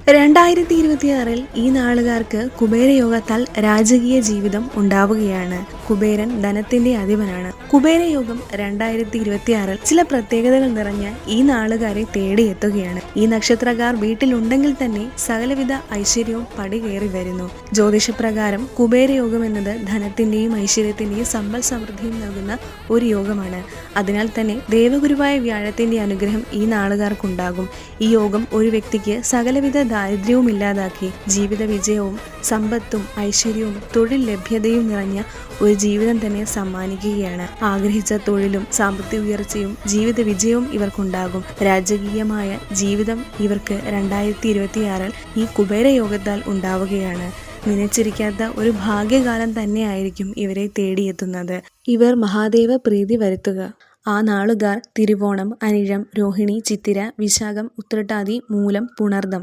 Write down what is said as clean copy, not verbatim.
2026 ഈ നാളുകാർക്ക് കുബേരയോഗത്താൽ രാജകീയ ജീവിതം ഉണ്ടാവുകയാണ്. കുബേരൻ ധനത്തിന്റെ അധിപനാണ്. കുബേരയോഗം 2026 ചില പ്രത്യേകതകൾ നിറഞ്ഞ ഈ നാളുകാരെ തേടിയെത്തുകയാണ്. ഈ നക്ഷത്രക്കാർ വീട്ടിലുണ്ടെങ്കിൽ തന്നെ സകലവിധ ഐശ്വര്യവും പടികേറി വരുന്നു. ജ്യോതിഷപ്രകാരം കുബേരയോഗം എന്നത് ധനത്തിന്റെയും ഐശ്വര്യത്തിന്റെയും സമ്പൽ സമൃദ്ധിയും നൽകുന്ന ഒരു യോഗമാണ്. അതിനാൽ തന്നെ ദേവഗുരുവായ വ്യാഴത്തിന്റെ അനുഗ്രഹം ഈ നാളുകാർക്കുണ്ടാകും. ഈ യോഗം ഒരു വ്യക്തിക്ക് സകലവിധ ദാരിദ്ര്യവും ഇല്ലാതാക്കി ജീവിത വിജയവും സമ്പത്തും ഐശ്വര്യവും തൊഴിൽ ലഭ്യതയും നിറഞ്ഞ ഒരു ജീവിതം തന്നെ സമ്മാനിക്കുകയാണ്. ആഗ്രഹിച്ച തൊഴിലും സാമ്പത്തിക ഉയർച്ചയും ജീവിത വിജയവും ഇവർക്കുണ്ടാകും. രാജകീയമായ ജീവിതം ഇവർക്ക് 2026 ഈ കുബേരയോഗത്താൽ ഉണ്ടാവുകയാണ്. നനച്ചിരിക്കാത്ത ഒരു ഭാഗ്യകാലം തന്നെയായിരിക്കും ഇവരെ തേടിയെത്തുന്നത്. ഇവർ മഹാദേവ പ്രീതി വരുത്തുക. ആ നാളുകാർ തിരുവോണം, അനിഴം, രോഹിണി, ചിത്തിര, വിശാഖം, ഉത്രട്ടാതി, മൂലം, പുണർദം